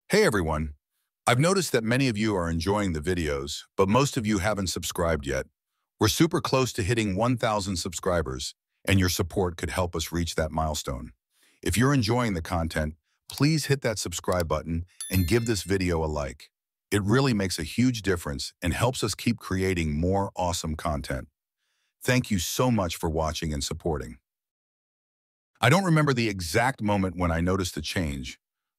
Hey everyone, I've noticed that many of you are enjoying the videos, but most of you haven't subscribed yet. We're super close to hitting 1,000 subscribers, and your support could help us reach that milestone. If you're enjoying the content, please hit that subscribe button and give this video a like. It really makes a huge difference and helps us keep creating more awesome content. Thank you so much for watching and supporting. I don't remember the exact moment when I noticed the change,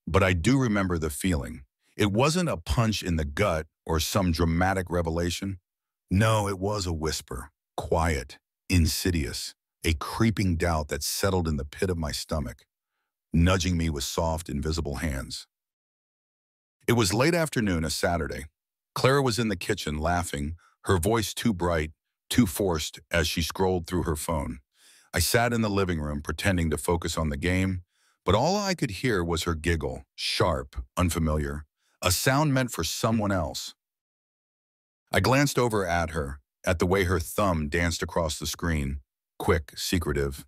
but I do remember the feeling. It wasn't a punch in the gut or some dramatic revelation. No, it was a whisper, quiet, insidious, a creeping doubt that settled in the pit of my stomach, nudging me with soft, invisible hands. It was late afternoon, a Saturday. Clara was in the kitchen laughing, her voice too bright, too forced as she scrolled through her phone. I sat in the living room pretending to focus on the game, but all I could hear was her giggle, sharp, unfamiliar, a sound meant for someone else. I glanced over at her, at the way her thumb danced across the screen, quick, secretive,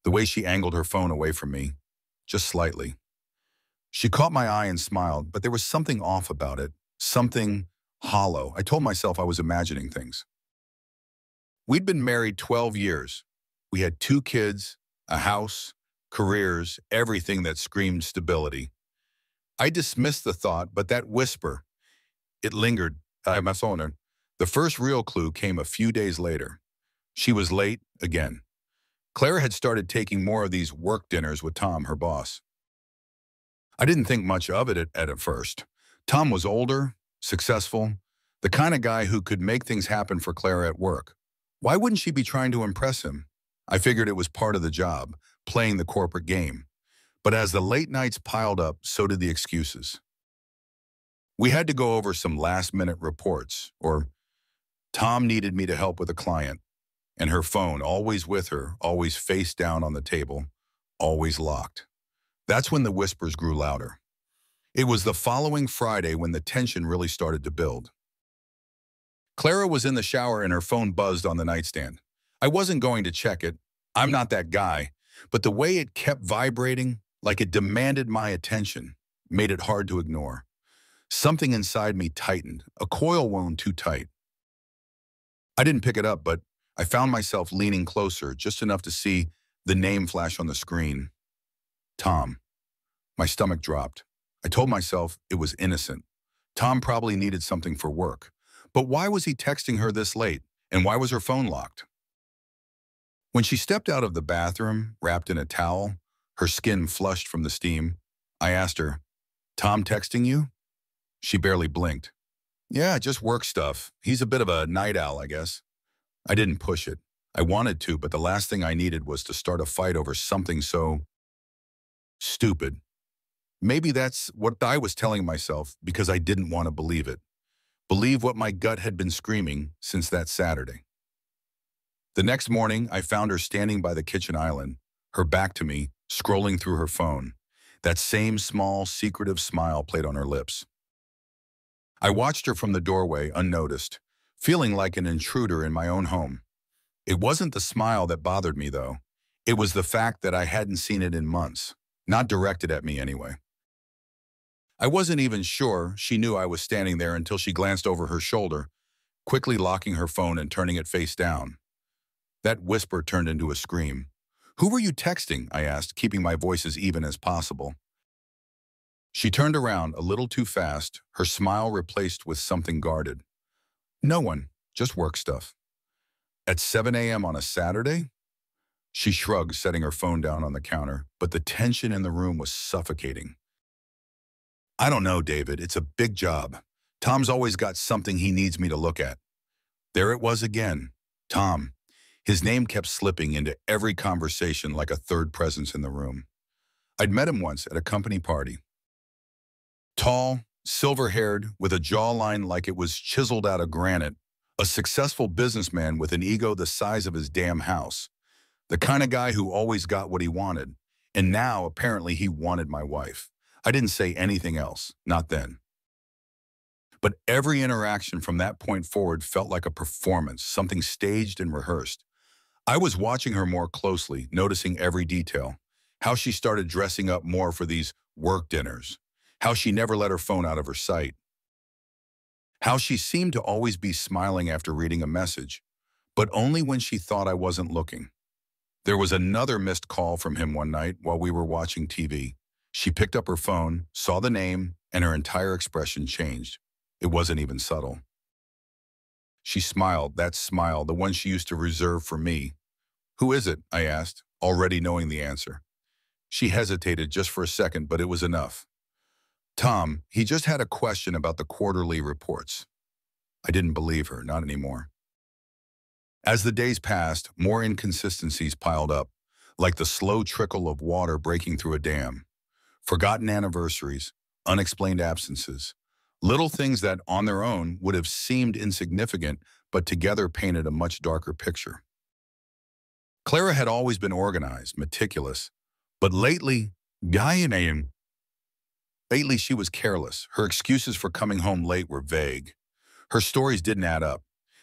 the way she angled her phone away from me, just slightly. She caught my eye and smiled, but there was something off about it, something hollow. I told myself I was imagining things. We'd been married 12 years. We had 2 kids, a house, careers, everything that screamed stability. I dismissed the thought, but that whisper, it lingered. The first real clue came a few days later. She was late again. Clara had started taking more of these work dinners with Tom, her boss. I didn't think much of it at first. Tom was older, successful, the kind of guy who could make things happen for Clara at work. Why wouldn't she be trying to impress him? I figured it was part of the job, playing the corporate game. But as the late nights piled up, so did the excuses. We had to go over some last-minute reports, or Tom needed me to help with a client, and her phone, always with her, always face down on the table, always locked. That's when the whispers grew louder. It was the following Friday when the tension really started to build. Clara was in the shower and her phone buzzed on the nightstand. I wasn't going to check it. I'm not that guy. But the way it kept vibrating, like it demanded my attention, made it hard to ignore. Something inside me tightened, a coil wound too tight. I didn't pick it up, but I found myself leaning closer, just enough to see the name flash on the screen. Tom. My stomach dropped. I told myself it was innocent. Tom probably needed something for work. But why was he texting her this late? And why was her phone locked? When she stepped out of the bathroom, wrapped in a towel, her skin flushed from the steam, I asked her, "Tom texting you?" She barely blinked. "Yeah, just work stuff. He's a bit of a night owl, I guess." I didn't push it. I wanted to, but the last thing I needed was to start a fight over something so stupid. Maybe that's what I was telling myself because I didn't want to believe it. Believe what my gut had been screaming since that Saturday. The next morning, I found her standing by the kitchen island, her back to me, scrolling through her phone. That same small, secretive smile played on her lips. I watched her from the doorway, unnoticed, feeling like an intruder in my own home. It wasn't the smile that bothered me, though. It was the fact that I hadn't seen it in months, not directed at me anyway. I wasn't even sure she knew I was standing there until she glanced over her shoulder, quickly locking her phone and turning it face down. That whisper turned into a scream. "Who were you texting?" I asked, keeping my voice as even as possible. She turned around a little too fast, her smile replaced with something guarded. "No one, just work stuff." At 7 a.m. on a Saturday? She shrugged, setting her phone down on the counter, but the tension in the room was suffocating. "I don't know, David. It's a big job. Tom's always got something he needs me to look at." There it was again. Tom. His name kept slipping into every conversation like a third presence in the room. I'd met him once at a company party. Tall, silver-haired, with a jawline like it was chiseled out of granite, a successful businessman with an ego the size of his damn house, the kind of guy who always got what he wanted, and now apparently he wanted my wife. I didn't say anything else, not then. But every interaction from that point forward felt like a performance, something staged and rehearsed. I was watching her more closely, noticing every detail, how she started dressing up more for these work dinners, how she never let her phone out of her sight, how she seemed to always be smiling after reading a message, but only when she thought I wasn't looking. There was another missed call from him one night while we were watching TV. She picked up her phone, saw the name, and her entire expression changed. It wasn't even subtle. She smiled, that smile, the one she used to reserve for me. "Who is it?" I asked, already knowing the answer. She hesitated just for a second, but it was enough. "Tom, he just had a question about the quarterly reports." I didn't believe her, not anymore. As the days passed, more inconsistencies piled up, like the slow trickle of water breaking through a dam. Forgotten anniversaries, unexplained absences, little things that on their own would have seemed insignificant, but together painted a much darker picture. Clara had always been organized, meticulous, but lately she was careless. Her excuses for coming home late were vague. Her stories didn't add up.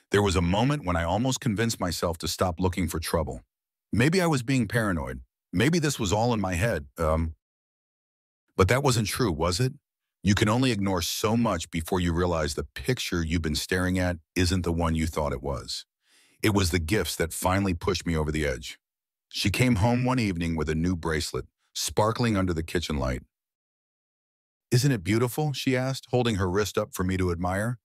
There was a moment when I almost convinced myself to stop looking for trouble. Maybe I was being paranoid. Maybe this was all in my head. But that wasn't true, was it? You can only ignore so much before you realize the picture you've been staring at isn't the one you thought it was. It was the gifts that finally pushed me over the edge. She came home one evening with a new bracelet, sparkling under the kitchen light. "Isn't it beautiful?" she asked, holding her wrist up for me to admire.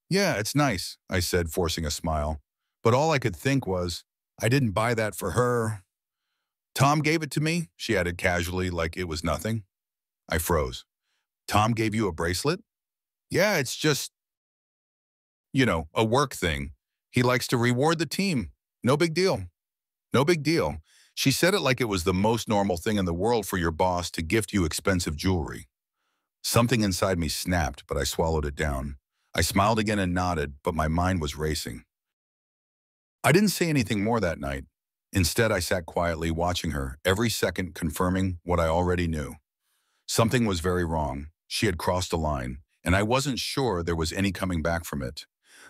"Yeah, it's nice," I said, forcing a smile. But all I could think was, I didn't buy that for her. "Tom gave it to me," she added casually, like it was nothing. I froze. "Tom gave you a bracelet?" "Yeah, it's just, a work thing. He likes to reward the team. No big deal." No big deal. She said it like it was the most normal thing in the world for your boss to gift you expensive jewelry. Something inside me snapped, but I swallowed it down. I smiled again and nodded, but my mind was racing. I didn't say anything more that night. Instead, I sat quietly watching her, every second confirming what I already knew. Something was very wrong. She had crossed a line, and I wasn't sure there was any coming back from it.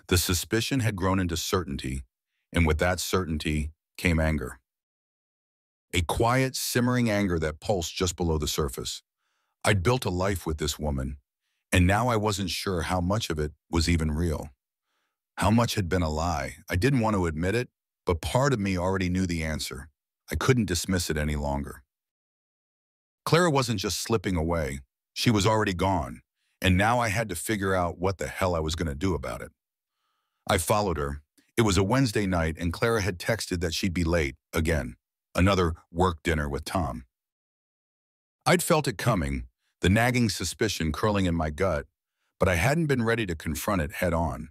The suspicion had grown into certainty, and with that certainty came anger. A quiet, simmering anger that pulsed just below the surface. I'd built a life with this woman, and now I wasn't sure how much of it was even real. How much had been a lie? I didn't want to admit it, but part of me already knew the answer. I couldn't dismiss it any longer. Clara wasn't just slipping away. She was already gone, and now I had to figure out what the hell I was going to do about it. I followed her. It was a Wednesday night, and Clara had texted that she'd be late, again. Another work dinner with Tom. I'd felt it coming, the nagging suspicion curling in my gut, but I hadn't been ready to confront it head on.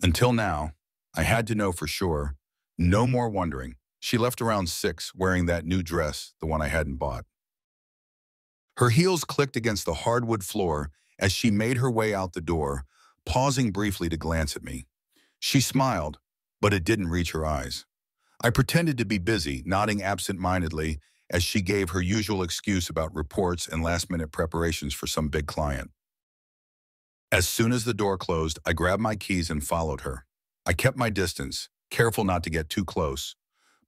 Until now, I had to know for sure. No more wondering. She left around 6, wearing that new dress, the one I hadn't bought. Her heels clicked against the hardwood floor as she made her way out the door, pausing briefly to glance at me. She smiled, but it didn't reach her eyes. I pretended to be busy, nodding absent-mindedly as she gave her usual excuse about reports and last-minute preparations for some big client. As soon as the door closed, I grabbed my keys and followed her. I kept my distance, careful not to get too close,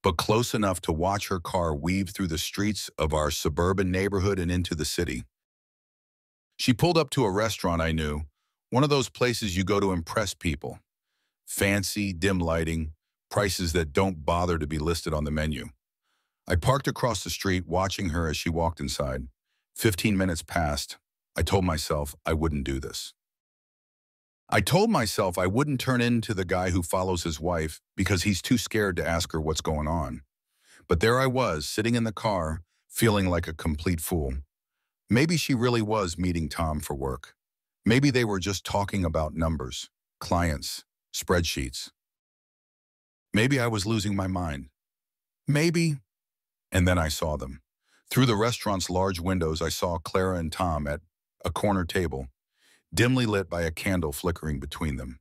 but close enough to watch her car weave through the streets of our suburban neighborhood and into the city. She pulled up to a restaurant I knew, one of those places you go to impress people. Fancy, dim lighting, prices that don't bother to be listed on the menu. I parked across the street, watching her as she walked inside. 15 minutes passed. I told myself I wouldn't do this. I told myself I wouldn't turn into the guy who follows his wife because he's too scared to ask her what's going on. But there I was, sitting in the car, feeling like a complete fool. Maybe she really was meeting Tom for work. Maybe they were just talking about numbers, clients, spreadsheets. Maybe I was losing my mind. Maybe. And then I saw them. Through the restaurant's large windows, I saw Clara and Tom at a corner table, dimly lit by a candle flickering between them.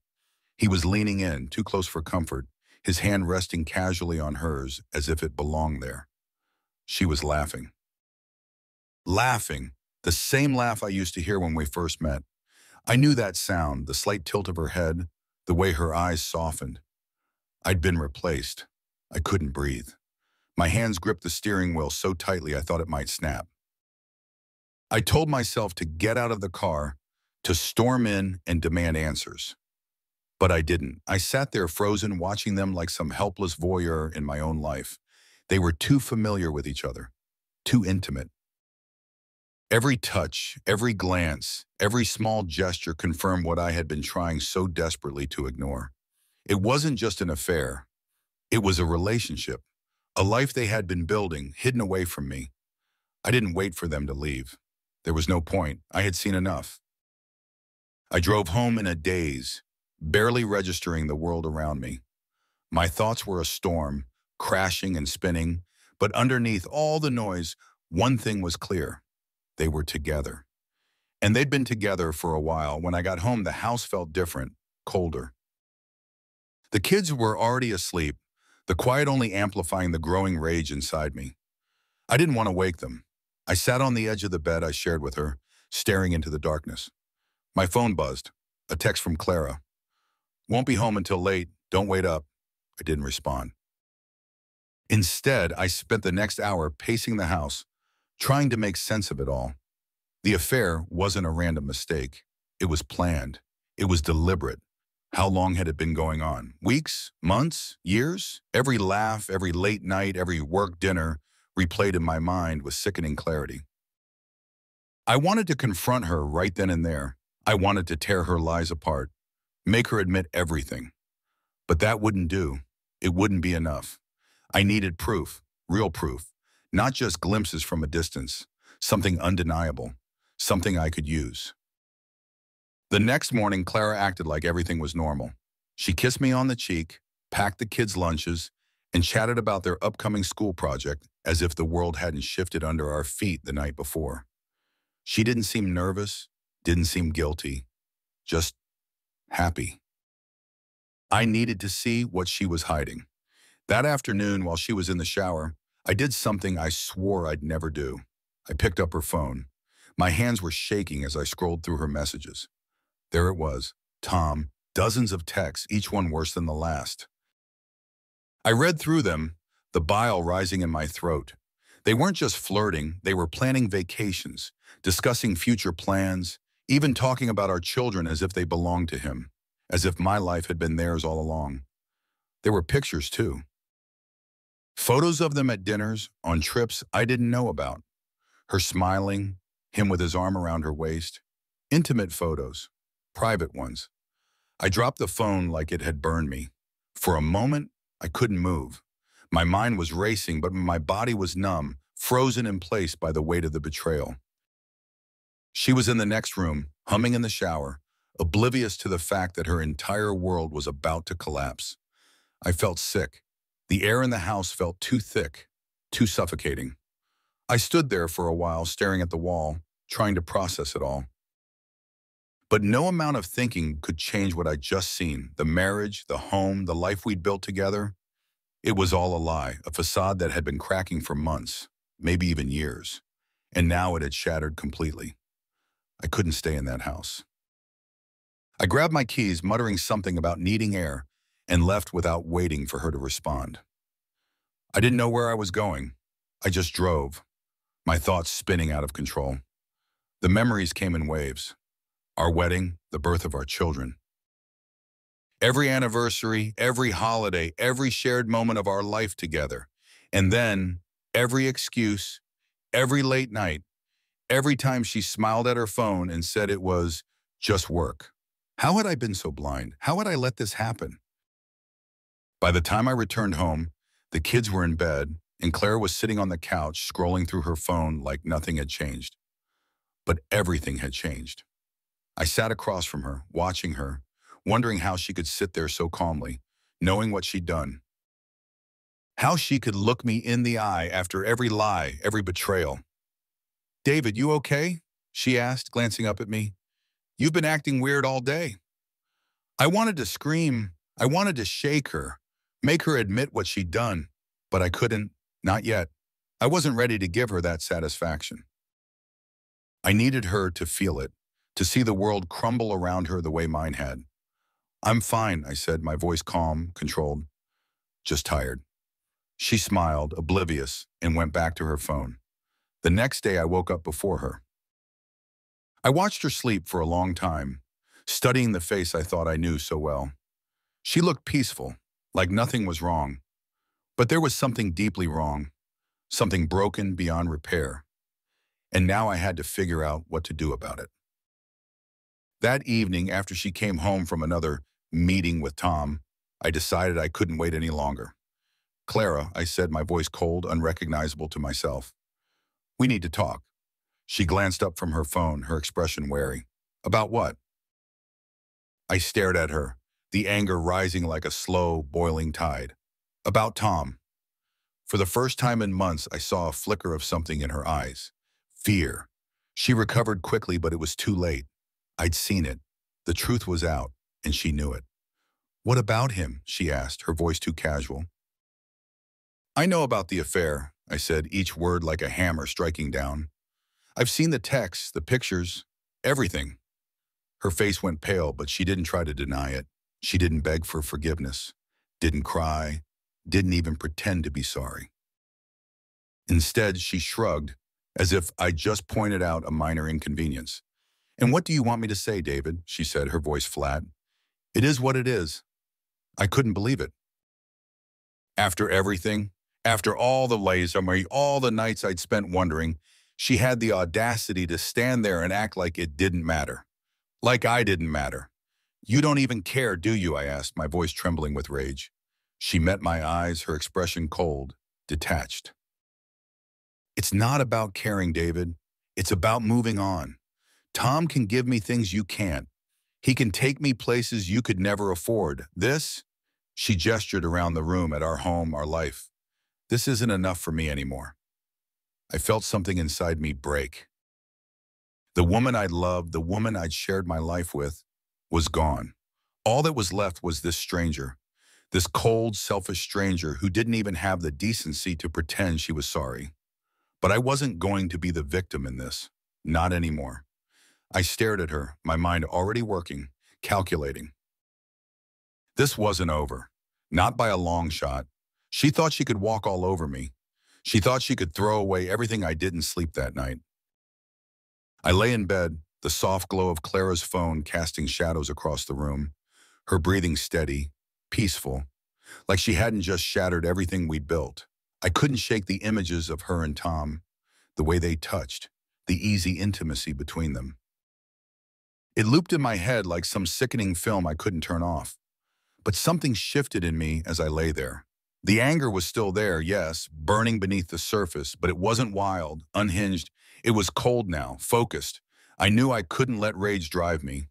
He was leaning in, too close for comfort, his hand resting casually on hers as if it belonged there. She was laughing. Laughing, the same laugh I used to hear when we first met. I knew that sound, the slight tilt of her head, the way her eyes softened. I'd been replaced. I couldn't breathe. My hands gripped the steering wheel so tightly I thought it might snap. I told myself to get out of the car, to storm in and demand answers. But I didn't. I sat there frozen, watching them like some helpless voyeur in my own life. They were too familiar with each other, too intimate. Every touch, every glance, every small gesture confirmed what I had been trying so desperately to ignore. It wasn't just an affair. It was a relationship, a life they had been building, hidden away from me. I didn't wait for them to leave. There was no point. I had seen enough. I drove home in a daze, barely registering the world around me. My thoughts were a storm, crashing and spinning, but underneath all the noise, one thing was clear. They were together. And they'd been together for a while. When I got home, the house felt different, colder. The kids were already asleep, the quiet only amplifying the growing rage inside me. I didn't want to wake them. I sat on the edge of the bed I shared with her, staring into the darkness. My phone buzzed, a text from Clara. "Won't be home until late, don't wait up." I didn't respond. Instead, I spent the next hour pacing the house, trying to make sense of it all. The affair wasn't a random mistake. It was planned. It was deliberate. How long had it been going on? Weeks? Months? Years? Every laugh, every late night, every work dinner replayed in my mind with sickening clarity. I wanted to confront her right then and there. I wanted to tear her lies apart, make her admit everything. But that wouldn't do. It wouldn't be enough. I needed proof, real proof, not just glimpses from a distance, something undeniable, something I could use. The next morning, Clara acted like everything was normal. She kissed me on the cheek, packed the kids' lunches, and chatted about their upcoming school project as if the world hadn't shifted under our feet the night before. She didn't seem nervous, didn't seem guilty, just happy. I needed to see what she was hiding. That afternoon, while she was in the shower, I did something I swore I'd never do. I picked up her phone. My hands were shaking as I scrolled through her messages. There it was, Tom, dozens of texts, each one worse than the last. I read through them, the bile rising in my throat. They weren't just flirting, they were planning vacations, discussing future plans, even talking about our children as if they belonged to him, as if my life had been theirs all along. There were pictures, too. Photos of them at dinners, on trips I didn't know about. Her smiling, him with his arm around her waist. Intimate photos, private ones. I dropped the phone like it had burned me. For a moment, I couldn't move. My mind was racing, but my body was numb, frozen in place by the weight of the betrayal. She was in the next room, humming in the shower, oblivious to the fact that her entire world was about to collapse. I felt sick. The air in the house felt too thick, too suffocating. I stood there for a while, staring at the wall, trying to process it all. But no amount of thinking could change what I'd just seen. The marriage, the home, the life we'd built together. It was all a lie, a facade that had been cracking for months, maybe even years. And now it had shattered completely. I couldn't stay in that house. I grabbed my keys, muttering something about needing air, and left without waiting for her to respond. I didn't know where I was going. I just drove, my thoughts spinning out of control. The memories came in waves. Our wedding, the birth of our children. Every anniversary, every holiday, every shared moment of our life together. And then every excuse, every late night, every time she smiled at her phone and said it was just work. How had I been so blind? How had I let this happen? By the time I returned home, the kids were in bed, and Claire was sitting on the couch scrolling through her phone like nothing had changed. But everything had changed. I sat across from her, watching her, wondering how she could sit there so calmly, knowing what she'd done. How she could look me in the eye after every lie, every betrayal. "David, you okay?" she asked, glancing up at me. "You've been acting weird all day." I wanted to scream. I wanted to shake her, make her admit what she'd done, but I couldn't, not yet. I wasn't ready to give her that satisfaction. I needed her to feel it, to see the world crumble around her the way mine had. "I'm fine," I said, my voice calm, controlled. "Just tired." She smiled, oblivious, and went back to her phone. The next day I woke up before her. I watched her sleep for a long time, studying the face I thought I knew so well. She looked peaceful, like nothing was wrong. But there was something deeply wrong, something broken beyond repair. And now I had to figure out what to do about it. That evening, after she came home from another meeting with Tom, I decided I couldn't wait any longer. "Clara," I said, my voice cold, unrecognizable to myself. "We need to talk." She glanced up from her phone, her expression wary. "About what?" I stared at her, the anger rising like a slow, boiling tide. "About Tom." For the first time in months, I saw a flicker of something in her eyes. Fear. She recovered quickly, but it was too late. I'd seen it. The truth was out, and she knew it. "What about him?" she asked, her voice too casual. "I know about the affair," I said, each word like a hammer striking down. "I've seen the texts, the pictures, everything." Her face went pale, but she didn't try to deny it. She didn't beg for forgiveness, didn't cry, didn't even pretend to be sorry. Instead, she shrugged, as if I'd just pointed out a minor inconvenience. "And what do you want me to say, David?" she said, her voice flat. "It is what it is." I couldn't believe it. After everything, after all the lays on me, all the nights I'd spent wondering, she had the audacity to stand there and act like it didn't matter. Like I didn't matter. "You don't even care, do you?" I asked, my voice trembling with rage. She met my eyes, her expression cold, detached. "It's not about caring, David. It's about moving on. Tom can give me things you can't. He can take me places you could never afford. This," she gestured around the room at our home, our life, "this isn't enough for me anymore." I felt something inside me break. The woman I'd loved, the woman I'd shared my life with, was gone. All that was left was this stranger, this cold, selfish stranger who didn't even have the decency to pretend she was sorry. But I wasn't going to be the victim in this. Not anymore. I stared at her, my mind already working, calculating. This wasn't over. Not by a long shot. She thought she could walk all over me. She thought she could throw away everything I didn't sleep that night. I lay in bed, the soft glow of Clara's phone casting shadows across the room, her breathing steady, peaceful, like she hadn't just shattered everything we'd built. I couldn't shake the images of her and Tom, the way they touched, the easy intimacy between them. It looped in my head like some sickening film I couldn't turn off. But something shifted in me as I lay there. The anger was still there, yes, burning beneath the surface, but it wasn't wild, unhinged. It was cold now, focused. I knew I couldn't let rage drive me.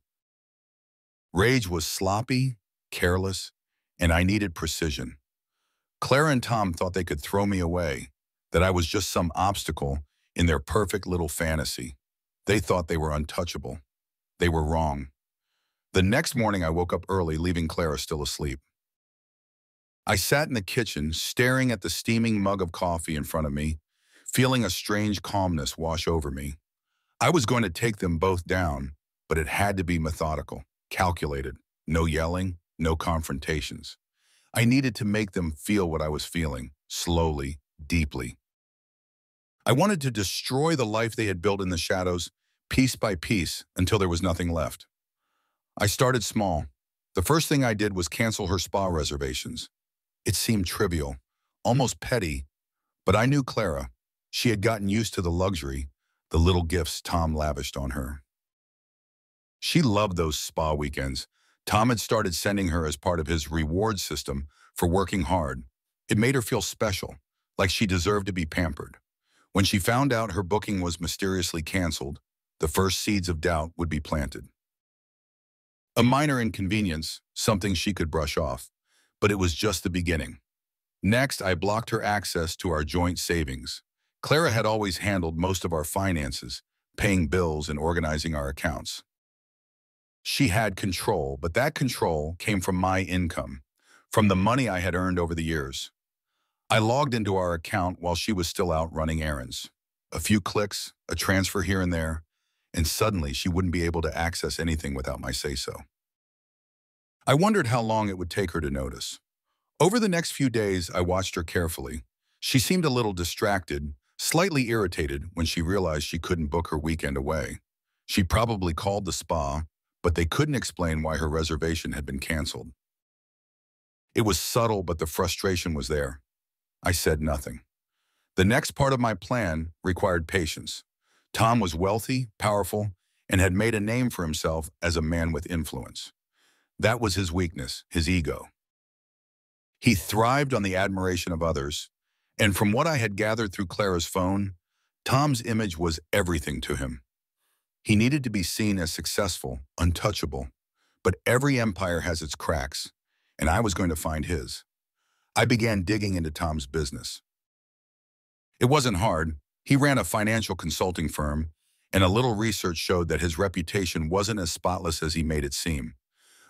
Rage was sloppy, careless, and I needed precision. Clara and Tom thought they could throw me away, that I was just some obstacle in their perfect little fantasy. They thought they were untouchable. They were wrong. The next morning I woke up early, leaving Clara still asleep. I sat in the kitchen, staring at the steaming mug of coffee in front of me, feeling a strange calmness wash over me. I was going to take them both down, but it had to be methodical, calculated. No yelling, no confrontations. I needed to make them feel what I was feeling, slowly, deeply. I wanted to destroy the life they had built in the shadows, piece by piece, until there was nothing left. I started small. The first thing I did was cancel her spa reservations. It seemed trivial, almost petty, but I knew Clara. She had gotten used to the luxury, the little gifts Tom lavished on her. She loved those spa weekends. Tom had started sending her as part of his reward system for working hard. It made her feel special, like she deserved to be pampered. When she found out her booking was mysteriously canceled, the first seeds of doubt would be planted. A minor inconvenience, something she could brush off, but it was just the beginning. Next, I blocked her access to our joint savings. Clara had always handled most of our finances, paying bills and organizing our accounts. She had control, but that control came from my income, from the money I had earned over the years. I logged into our account while she was still out running errands. A few clicks, a transfer here and there, and suddenly she wouldn't be able to access anything without my say-so. I wondered how long it would take her to notice. Over the next few days, I watched her carefully. She seemed a little distracted, slightly irritated when she realized she couldn't book her weekend away. She probably called the spa, but they couldn't explain why her reservation had been canceled. It was subtle, but the frustration was there. I said nothing. The next part of my plan required patience. Tom was wealthy, powerful, and had made a name for himself as a man with influence. That was his weakness, his ego. He thrived on the admiration of others, and from what I had gathered through Clara's phone, Tom's image was everything to him. He needed to be seen as successful, untouchable, but every empire has its cracks, and I was going to find his. I began digging into Tom's business. It wasn't hard. He ran a financial consulting firm, and a little research showed that his reputation wasn't as spotless as he made it seem.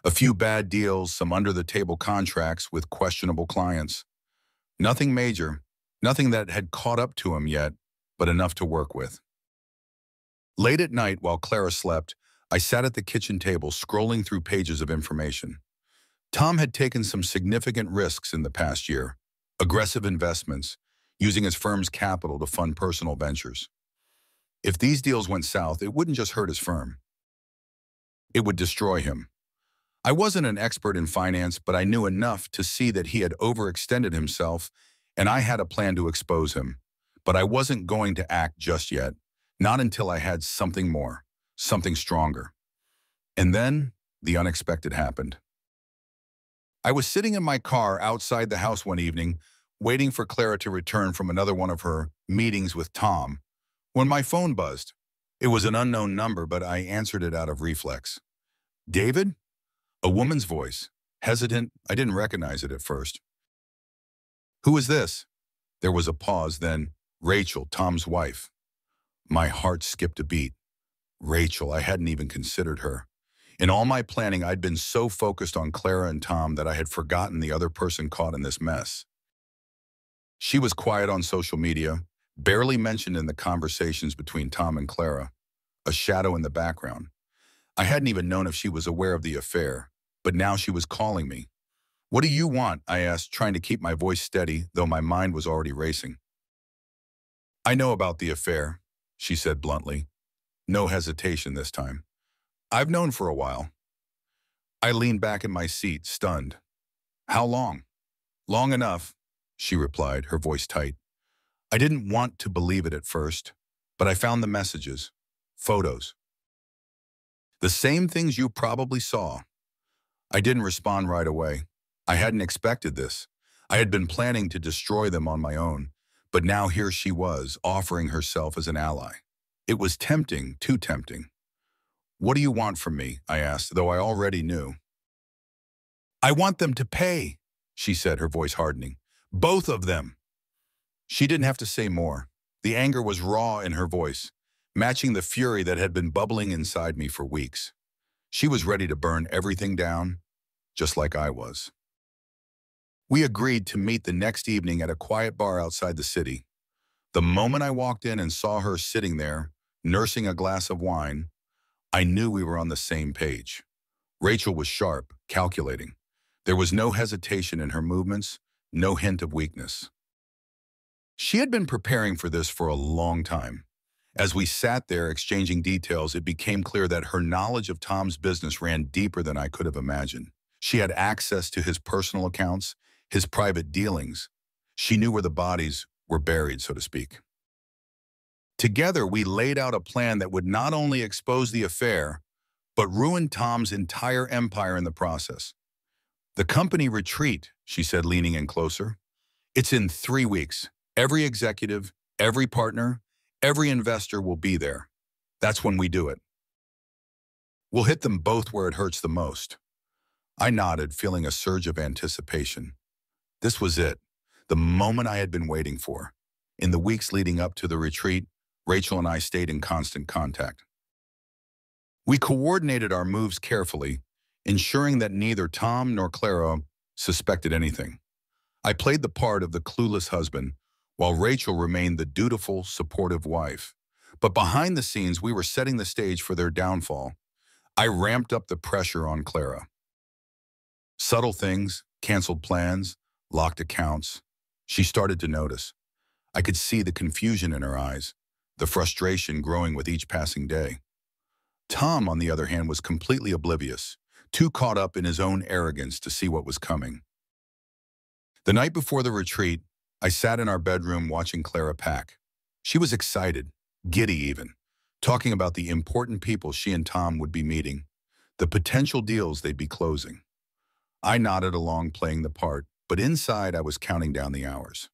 A few bad deals, some under-the-table contracts with questionable clients. Nothing major, nothing that had caught up to him yet, but enough to work with. Late at night, while Clara slept, I sat at the kitchen table scrolling through pages of information. Tom had taken some significant risks in the past year, aggressive investments, using his firm's capital to fund personal ventures. If these deals went south, it wouldn't just hurt his firm. It would destroy him. I wasn't an expert in finance, but I knew enough to see that he had overextended himself, and I had a plan to expose him. But I wasn't going to act just yet, not until I had something more, something stronger. And then the unexpected happened. I was sitting in my car outside the house one evening, waiting for Clara to return from another one of her meetings with Tom, when my phone buzzed. It was an unknown number, but I answered it out of reflex. David? A woman's voice. Hesitant, I didn't recognize it at first. Who is this? There was a pause, then Rachel, Tom's wife. My heart skipped a beat. Rachel, I hadn't even considered her. In all my planning, I'd been so focused on Clara and Tom that I had forgotten the other person caught in this mess. She was quiet on social media, barely mentioned in the conversations between Tom and Clara, a shadow in the background. I hadn't even known if she was aware of the affair, but now she was calling me. What do you want? I asked, trying to keep my voice steady, though my mind was already racing. I know about the affair, she said bluntly. No hesitation this time. I've known for a while. I leaned back in my seat, stunned. How long? Long enough, she replied, her voice tight. I didn't want to believe it at first, but I found the messages, photos. The same things you probably saw. I didn't respond right away. I hadn't expected this. I had been planning to destroy them on my own, but now here she was, offering herself as an ally. It was tempting, too tempting. What do you want from me? I asked, though I already knew. I want them to pay, she said, her voice hardening. Both of them. She didn't have to say more. The anger was raw in her voice, matching the fury that had been bubbling inside me for weeks. She was ready to burn everything down, just like I was. We agreed to meet the next evening at a quiet bar outside the city. The moment I walked in and saw her sitting there, nursing a glass of wine, I knew we were on the same page. Rachel was sharp, calculating. There was no hesitation in her movements, no hint of weakness. She had been preparing for this for a long time. As we sat there exchanging details, it became clear that her knowledge of Tom's business ran deeper than I could have imagined. She had access to his personal accounts, his private dealings. She knew where the bodies were buried, so to speak. Together, we laid out a plan that would not only expose the affair, but ruin Tom's entire empire in the process. The company retreat, she said, leaning in closer. It's in 3 weeks. Every executive, every partner, every investor will be there. That's when we do it. We'll hit them both where it hurts the most. I nodded, feeling a surge of anticipation. This was it, the moment I had been waiting for. In the weeks leading up to the retreat, Rachel and I stayed in constant contact. We coordinated our moves carefully, ensuring that neither Tom nor Clara suspected anything. I played the part of the clueless husband, while Rachel remained the dutiful, supportive wife. But behind the scenes, we were setting the stage for their downfall. I ramped up the pressure on Clara. Subtle things, canceled plans, locked accounts. She started to notice. I could see the confusion in her eyes, the frustration growing with each passing day. Tom, on the other hand, was completely oblivious, too caught up in his own arrogance to see what was coming. The night before the retreat, I sat in our bedroom watching Clara pack. She was excited, giddy even, talking about the important people she and Tom would be meeting, the potential deals they'd be closing. I nodded along playing the part, but inside I was counting down the hours.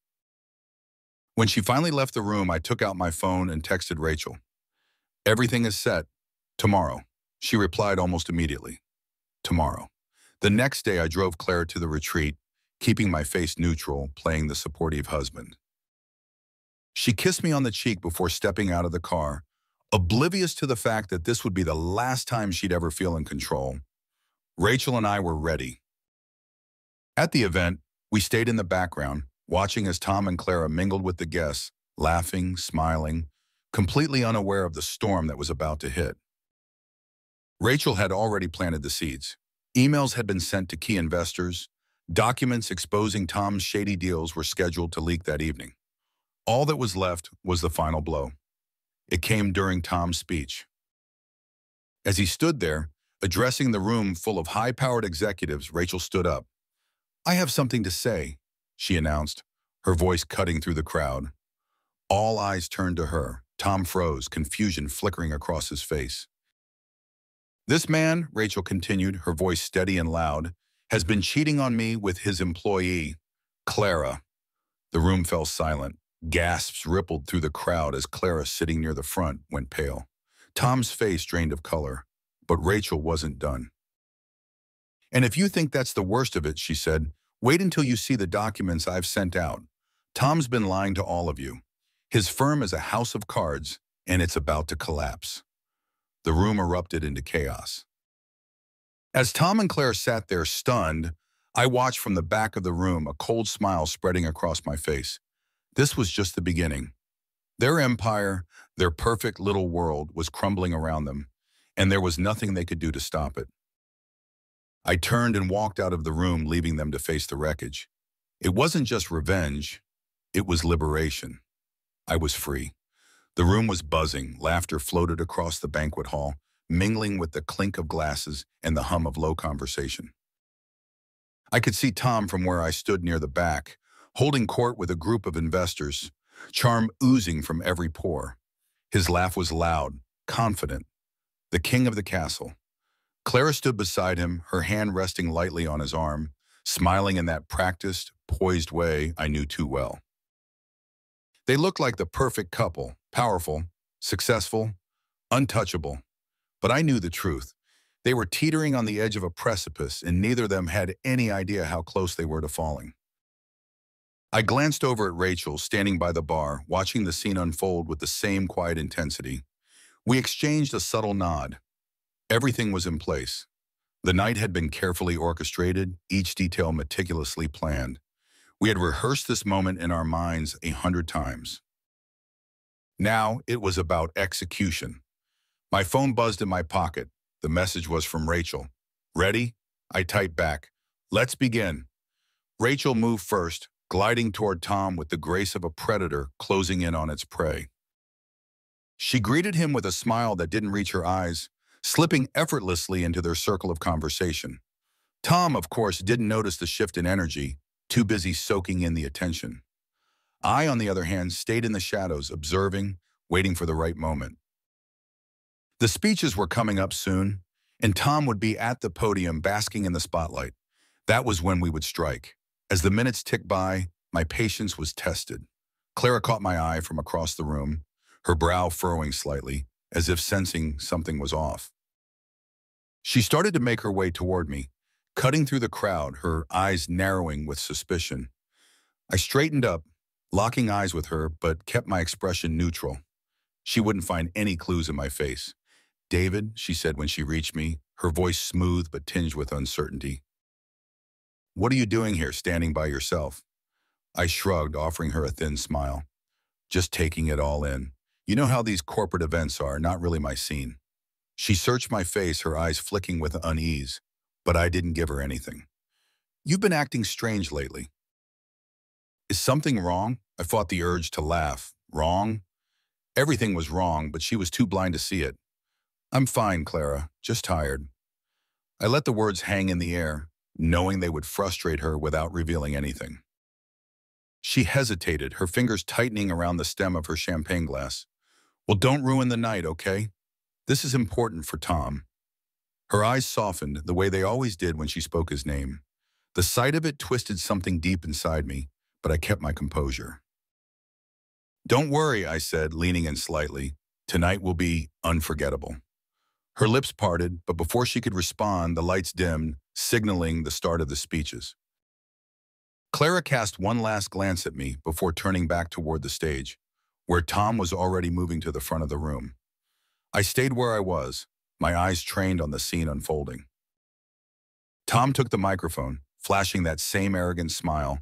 When she finally left the room, I took out my phone and texted Rachel. "Everything is set. Tomorrow." She replied almost immediately. "Tomorrow." The next day, I drove Clara to the retreat, keeping my face neutral, playing the supportive husband. She kissed me on the cheek before stepping out of the car, oblivious to the fact that this would be the last time she'd ever feel in control. Rachel and I were ready. At the event, we stayed in the background, watching as Tom and Clara mingled with the guests, laughing, smiling, completely unaware of the storm that was about to hit. Rachel had already planted the seeds. Emails had been sent to key investors. Documents exposing Tom's shady deals were scheduled to leak that evening. All that was left was the final blow. It came during Tom's speech. As he stood there, addressing the room full of high-powered executives, Rachel stood up. "I have something to say," she announced, her voice cutting through the crowd. All eyes turned to her. Tom froze, confusion flickering across his face. "This man," Rachel continued, her voice steady and loud, "has been cheating on me with his employee, Clara." The room fell silent. Gasps rippled through the crowd as Clara, sitting near the front, went pale. Tom's face drained of color, but Rachel wasn't done. "And if you think that's the worst of it," she said, "wait until you see the documents I've sent out. Tom's been lying to all of you. His firm is a house of cards, and it's about to collapse." The room erupted into chaos. As Tom and Claire sat there stunned, I watched from the back of the room, a cold smile spreading across my face. This was just the beginning. Their empire, their perfect little world, was crumbling around them, and there was nothing they could do to stop it. I turned and walked out of the room, leaving them to face the wreckage. It wasn't just revenge, it was liberation. I was free. The room was buzzing, laughter floated across the banquet hall, mingling with the clink of glasses and the hum of low conversation. I could see Tom from where I stood near the back, holding court with a group of investors, charm oozing from every pore. His laugh was loud, confident, the king of the castle. Clara stood beside him, her hand resting lightly on his arm, smiling in that practiced, poised way I knew too well. They looked like the perfect couple, powerful, successful, untouchable. But I knew the truth. They were teetering on the edge of a precipice, and neither of them had any idea how close they were to falling. I glanced over at Rachel, standing by the bar, watching the scene unfold with the same quiet intensity. We exchanged a subtle nod. Everything was in place. The night had been carefully orchestrated, each detail meticulously planned. We had rehearsed this moment in our minds 100 times. Now it was about execution. My phone buzzed in my pocket. The message was from Rachel. "Ready?" I typed back. "Let's begin." Rachel moved first, gliding toward Tom with the grace of a predator closing in on its prey. She greeted him with a smile that didn't reach her eyes, slipping effortlessly into their circle of conversation. Tom, of course, didn't notice the shift in energy, too busy soaking in the attention. I, on the other hand, stayed in the shadows, observing, waiting for the right moment. The speeches were coming up soon, and Tom would be at the podium basking in the spotlight. That was when we would strike. As the minutes ticked by, my patience was tested. Clara caught my eye from across the room, her brow furrowing slightly, as if sensing something was off. She started to make her way toward me, cutting through the crowd, her eyes narrowing with suspicion. I straightened up, locking eyes with her, but kept my expression neutral. She wouldn't find any clues in my face. "David," she said when she reached me, her voice smooth but tinged with uncertainty. "What are you doing here, standing by yourself?" I shrugged, offering her a thin smile. "Just taking it all in. You know how these corporate events are, not really my scene." She searched my face, her eyes flicking with unease, but I didn't give her anything. "You've been acting strange lately." "Is something wrong?" I fought the urge to laugh. Wrong? Everything was wrong, but she was too blind to see it. I'm fine, Clara, just tired. I let the words hang in the air, knowing they would frustrate her without revealing anything. She hesitated, her fingers tightening around the stem of her champagne glass. Well, don't ruin the night, okay? This is important for Tom. Her eyes softened the way they always did when she spoke his name. The sight of it twisted something deep inside me, but I kept my composure. Don't worry, I said, leaning in slightly. Tonight will be unforgettable. Her lips parted, but before she could respond, the lights dimmed, signaling the start of the speeches. Clara cast one last glance at me before turning back toward the stage, where Tom was already moving to the front of the room. I stayed where I was, my eyes trained on the scene unfolding. Tom took the microphone, flashing that same arrogant smile,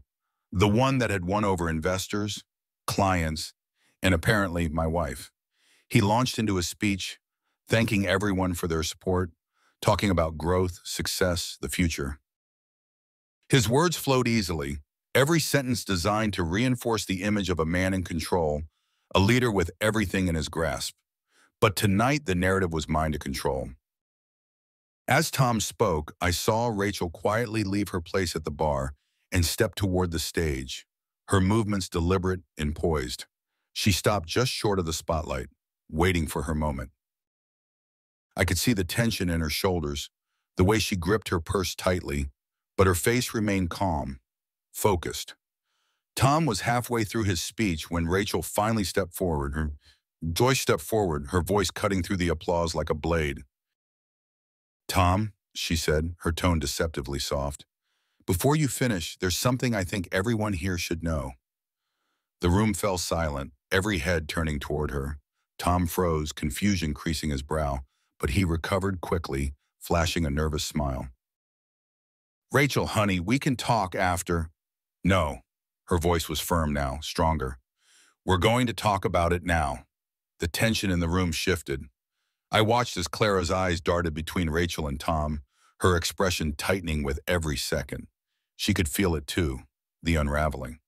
the one that had won over investors, clients, and apparently my wife. He launched into a speech, thanking everyone for their support, talking about growth, success, the future. His words flowed easily, every sentence designed to reinforce the image of a man in control, a leader with everything in his grasp. But tonight, the narrative was mine to control. As Tom spoke, I saw Rachel quietly leave her place at the bar and step toward the stage, her movements deliberate and poised. She stopped just short of the spotlight, waiting for her moment. I could see the tension in her shoulders, the way she gripped her purse tightly, but her face remained calm, focused. Tom was halfway through his speech when Rachel finally stepped forward. Her voice cutting through the applause like a blade. Tom, she said, her tone deceptively soft, before you finish, there's something I think everyone here should know. The room fell silent, every head turning toward her. Tom froze, confusion creasing his brow, but he recovered quickly, flashing a nervous smile. Rachel, honey, we can talk after. No. Her voice was firm now, stronger. We're going to talk about it now. The tension in the room shifted. I watched as Clara's eyes darted between Rachel and Tom, her expression tightening with every second. She could feel it too, the unraveling.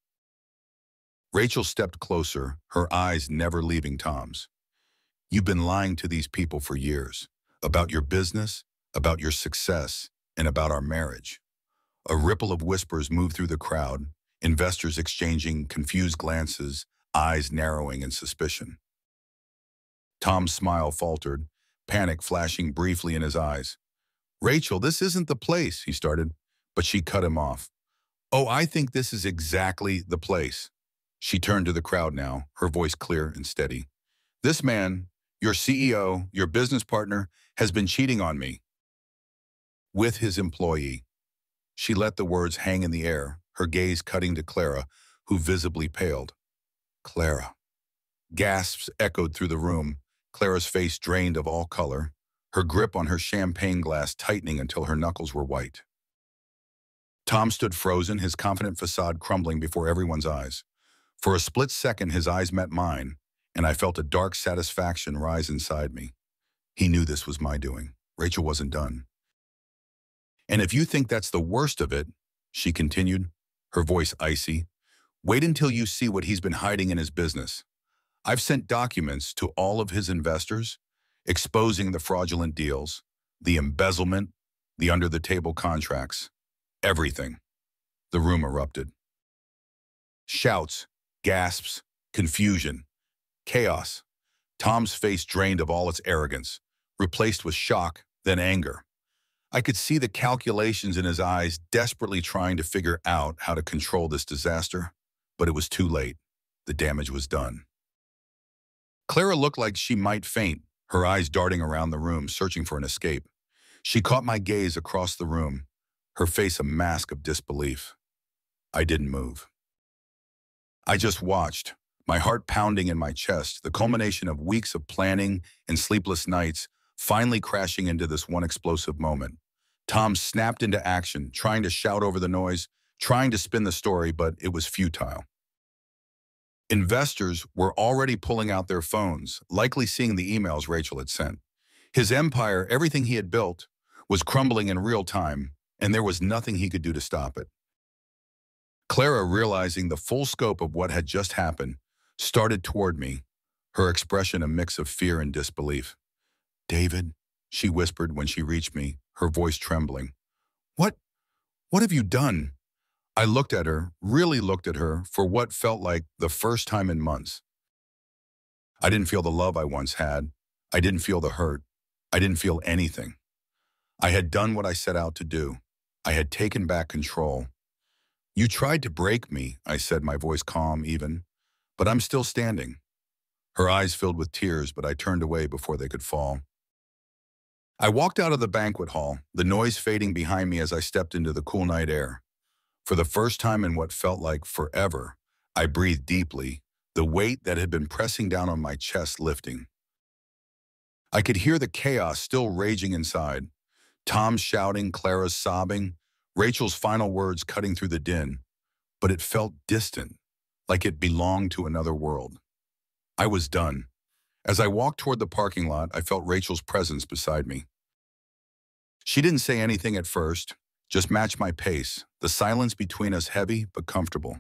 Rachel stepped closer, her eyes never leaving Tom's. You've been lying to these people for years, about your business, about your success, and about our marriage. A ripple of whispers moved through the crowd, investors exchanging confused glances, eyes narrowing in suspicion. Tom's smile faltered, panic flashing briefly in his eyes. Rachel, this isn't the place, he started, but she cut him off. Oh, I think this is exactly the place. She turned to the crowd now, her voice clear and steady. This man, your CEO, your business partner, has been cheating on me with his employee. She let the words hang in the air, her gaze cutting to Clara, who visibly paled. Clara. Gasps echoed through the room, Clara's face drained of all color, her grip on her champagne glass tightening until her knuckles were white. Tom stood frozen, his confident facade crumbling before everyone's eyes. For a split second, his eyes met mine, and I felt a dark satisfaction rise inside me. He knew this was my doing. Rachel wasn't done. And if you think that's the worst of it, she continued, her voice icy, wait until you see what he's been hiding in his business. I've sent documents to all of his investors, exposing the fraudulent deals, the embezzlement, the under-the-table contracts, everything. The room erupted. Shouts, gasps, confusion, chaos. Tom's face drained of all its arrogance, replaced with shock, then anger. I could see the calculations in his eyes, desperately trying to figure out how to control this disaster, but it was too late. The damage was done. Clara looked like she might faint, her eyes darting around the room, searching for an escape. She caught my gaze across the room, her face a mask of disbelief. I didn't move. I just watched, my heart pounding in my chest, the culmination of weeks of planning and sleepless nights finally crashing into this one explosive moment. Tom snapped into action, trying to shout over the noise, trying to spin the story, but it was futile. Investors were already pulling out their phones, likely seeing the emails Rachel had sent. His empire, everything he had built, was crumbling in real time, and there was nothing he could do to stop it. Clara, realizing the full scope of what had just happened, started toward me, her expression a mix of fear and disbelief. David, she whispered when she reached me, her voice trembling. What? What have you done? I looked at her, really looked at her, for what felt like the first time in months. I didn't feel the love I once had. I didn't feel the hurt. I didn't feel anything. I had done what I set out to do. I had taken back control. You tried to break me, I said, my voice calm even, but I'm still standing. Her eyes filled with tears, but I turned away before they could fall. I walked out of the banquet hall, the noise fading behind me as I stepped into the cool night air. For the first time in what felt like forever, I breathed deeply, the weight that had been pressing down on my chest lifting. I could hear the chaos still raging inside. Tom shouting, Clara's sobbing, Rachel's final words cutting through the din, but it felt distant, like it belonged to another world. I was done. As I walked toward the parking lot, I felt Rachel's presence beside me. She didn't say anything at first, just matched my pace, the silence between us heavy but comfortable.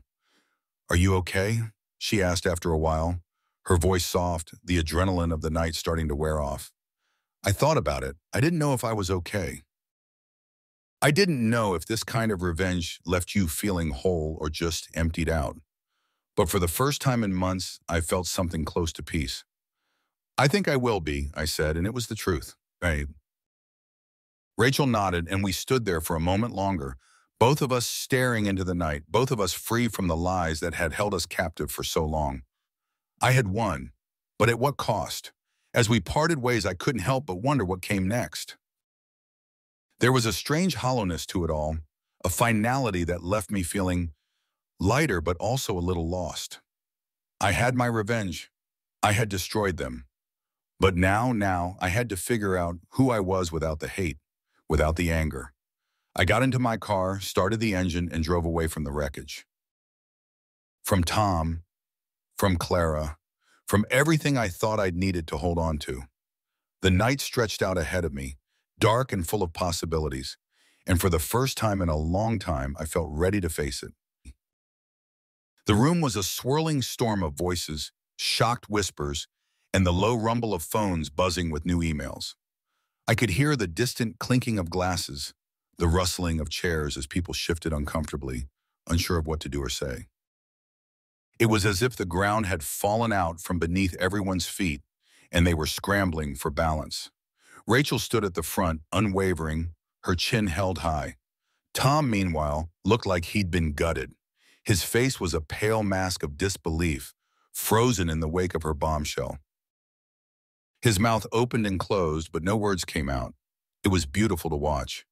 Are you okay? She asked after a while, her voice soft, the adrenaline of the night starting to wear off. I thought about it. I didn't know if I was okay. I didn't know if this kind of revenge left you feeling whole or just emptied out. But for the first time in months, I felt something close to peace. I think I will be, I said, and it was the truth. Rachel nodded, and we stood there for a moment longer, both of us staring into the night, both of us free from the lies that had held us captive for so long. I had won, but at what cost? As we parted ways, I couldn't help but wonder what came next. There was a strange hollowness to it all, a finality that left me feeling lighter but also a little lost. I had my revenge. I had destroyed them. But now I had to figure out who I was without the hate, without the anger. I got into my car, started the engine, and drove away from the wreckage. From Tom, from Clara, from everything I thought I'd needed to hold on to. The night stretched out ahead of me, dark and full of possibilities, and for the first time in a long time, I felt ready to face it. The room was a swirling storm of voices, shocked whispers, and the low rumble of phones buzzing with new emails. I could hear the distant clinking of glasses, the rustling of chairs as people shifted uncomfortably, unsure of what to do or say. It was as if the ground had fallen out from beneath everyone's feet, and they were scrambling for balance. Rachel stood at the front, unwavering, her chin held high. Tom, meanwhile, looked like he'd been gutted. His face was a pale mask of disbelief, frozen in the wake of her bombshell. His mouth opened and closed, but no words came out. It was beautiful to watch.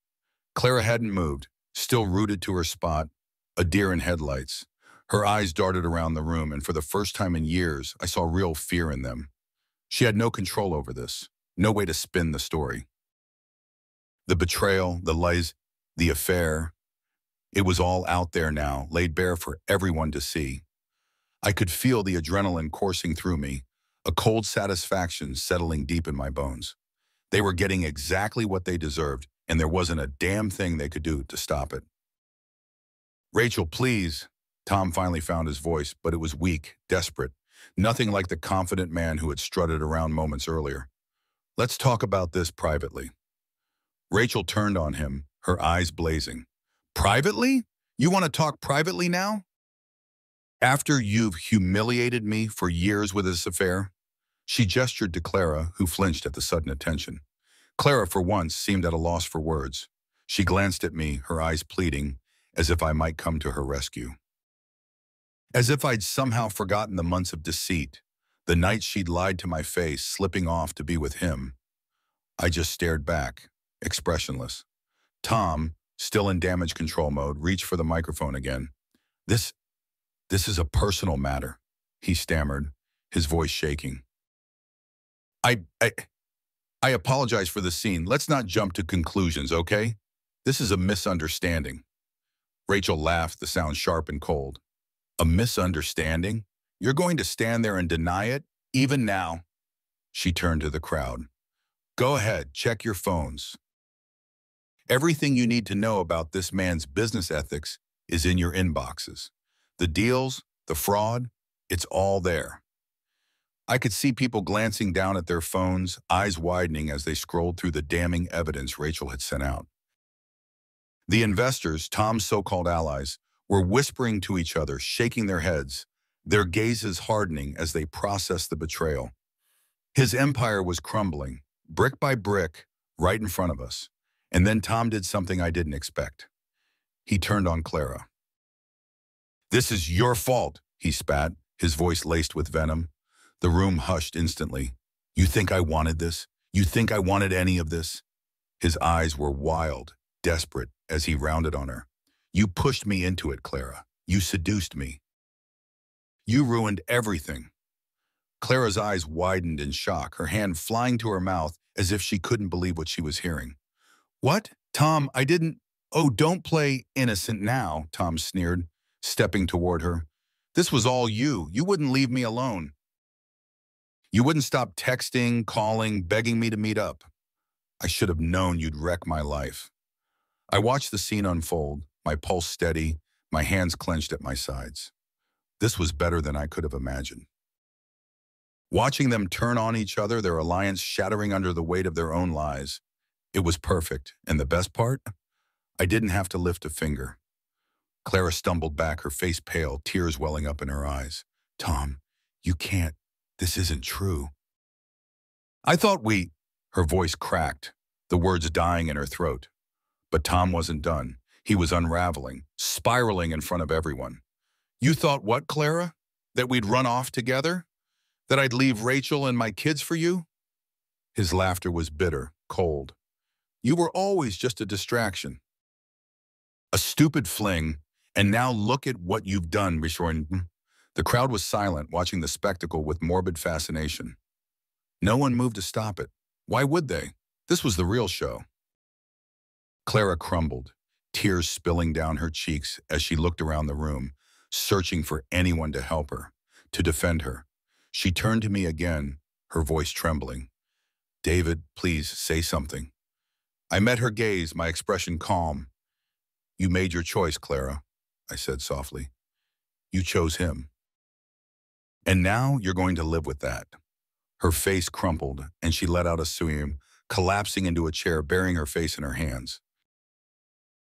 Clara hadn't moved, still rooted to her spot, a deer in headlights. Her eyes darted around the room, and for the first time in years, I saw real fear in them. She had no control over this, no way to spin the story. The betrayal, the lies, the affair, it was all out there now, laid bare for everyone to see. I could feel the adrenaline coursing through me, a cold satisfaction settling deep in my bones. They were getting exactly what they deserved, and there wasn't a damn thing they could do to stop it. Rachel, please. Tom finally found his voice, but it was weak, desperate, nothing like the confident man who had strutted around moments earlier. Let's talk about this privately. Rachel turned on him, her eyes blazing. Privately? You want to talk privately now? After you've humiliated me for years with this affair? She gestured to Clara, who flinched at the sudden attention. Clara, for once, seemed at a loss for words. She glanced at me, her eyes pleading, as if I might come to her rescue. As if I'd somehow forgotten the months of deceit, the nights she'd lied to my face, slipping off to be with him. I just stared back, expressionless. Tom, still in damage control mode, reached for the microphone again. This is a personal matter, he stammered, his voice shaking. I apologize for the scene. Let's not jump to conclusions, okay? This is a misunderstanding. Rachel laughed, the sound sharp and cold. A misunderstanding? You're going to stand there and deny it, even now? She turned to the crowd. Go ahead, check your phones. Everything you need to know about this man's business ethics is in your inboxes. The deals, the fraud, it's all there. I could see people glancing down at their phones, eyes widening as they scrolled through the damning evidence Rachel had sent out. The investors, Tom's so-called allies, were whispering to each other, shaking their heads, their gazes hardening as they processed the betrayal. His empire was crumbling, brick by brick, right in front of us. And then Tom did something I didn't expect. He turned on Clara. "This is your fault," he spat, his voice laced with venom. The room hushed instantly. "You think I wanted this? You think I wanted any of this?" His eyes were wild, desperate, as he rounded on her. "You pushed me into it, Clara. You seduced me. You ruined everything." Clara's eyes widened in shock, her hand flying to her mouth as if she couldn't believe what she was hearing. "What? Tom, I didn't—" "Oh, don't play innocent now," Tom sneered, stepping toward her. "This was all you. You wouldn't leave me alone. You wouldn't stop texting, calling, begging me to meet up. I should have known you'd wreck my life." I watched the scene unfold, my pulse steady, my hands clenched at my sides. This was better than I could have imagined. Watching them turn on each other, their alliance shattering under the weight of their own lies. It was perfect, and the best part? I didn't have to lift a finger. Clara stumbled back, her face pale, tears welling up in her eyes. "Tom, you can't. This isn't true." "I thought we—" Her voice cracked, the words dying in her throat. But Tom wasn't done. He was unraveling, spiraling in front of everyone. "You thought what, Clara? That we'd run off together? That I'd leave Rachel and my kids for you?" His laughter was bitter, cold. "You were always just a distraction. A stupid fling, and now look at what you've done, Richard." The crowd was silent, watching the spectacle with morbid fascination. No one moved to stop it. Why would they? This was the real show. Clara crumbled, tears spilling down her cheeks as she looked around the room, searching for anyone to help her, to defend her. She turned to me again, her voice trembling. "David, please say something." I met her gaze, my expression calm. "You made your choice, Clara," I said softly. "You chose him. And now you're going to live with that." Her face crumpled, and she let out a scream, collapsing into a chair, burying her face in her hands.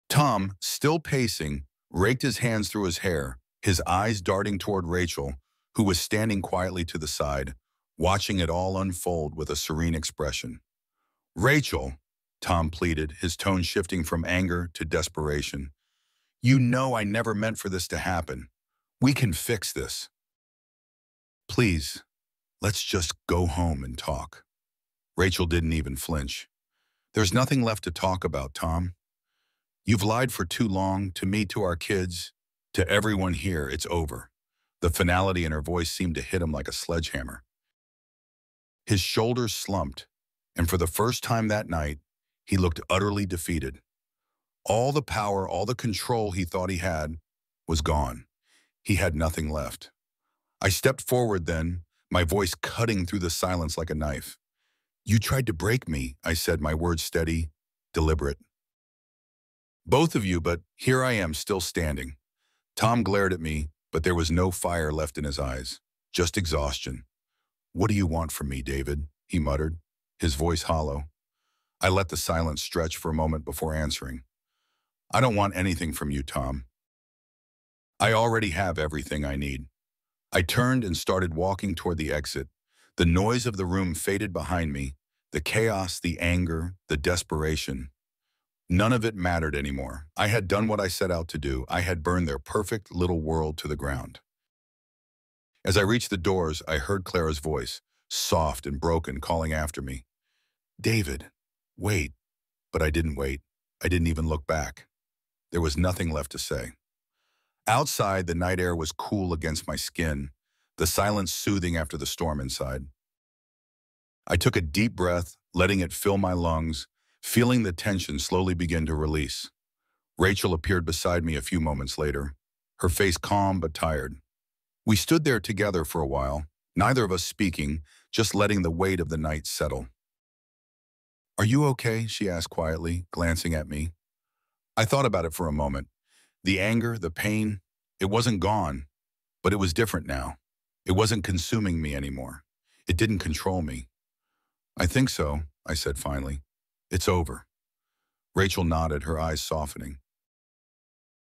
Tom, still pacing, raked his hands through his hair, his eyes darting toward Rachel, who was standing quietly to the side, watching it all unfold with a serene expression. "Rachel," Tom pleaded, his tone shifting from anger to desperation. "You know I never meant for this to happen. We can fix this. Please, let's just go home and talk." Rachel didn't even flinch. "There's nothing left to talk about, Tom. You've lied for too long, to me, to our kids, to everyone here. It's over." The finality in her voice seemed to hit him like a sledgehammer. His shoulders slumped, and for the first time that night, he looked utterly defeated. All the power, all the control he thought he had was gone. He had nothing left. I stepped forward then, my voice cutting through the silence like a knife. "You tried to break me," I said, my words steady, deliberate. "Both of you, but here I am, still standing." Tom glared at me, but there was no fire left in his eyes, just exhaustion. "What do you want from me, David?" he muttered, his voice hollow. I let the silence stretch for a moment before answering. "I don't want anything from you, Tom. I already have everything I need." I turned and started walking toward the exit. The noise of the room faded behind me, the chaos, the anger, the desperation. None of it mattered anymore. I had done what I set out to do. I had burned their perfect little world to the ground. As I reached the doors, I heard Clara's voice, soft and broken, calling after me. "David, wait." But I didn't wait. I didn't even look back. There was nothing left to say. Outside, the night air was cool against my skin, the silence soothing after the storm inside. I took a deep breath, letting it fill my lungs, feeling the tension slowly begin to release. Rachel appeared beside me a few moments later, her face calm but tired. We stood there together for a while, neither of us speaking, just letting the weight of the night settle. "Are you okay?" she asked quietly, glancing at me. I thought about it for a moment. The anger, the pain, it wasn't gone, but it was different now. It wasn't consuming me anymore. It didn't control me. I think so, I said finally. It's over. Rachel nodded, her eyes softening.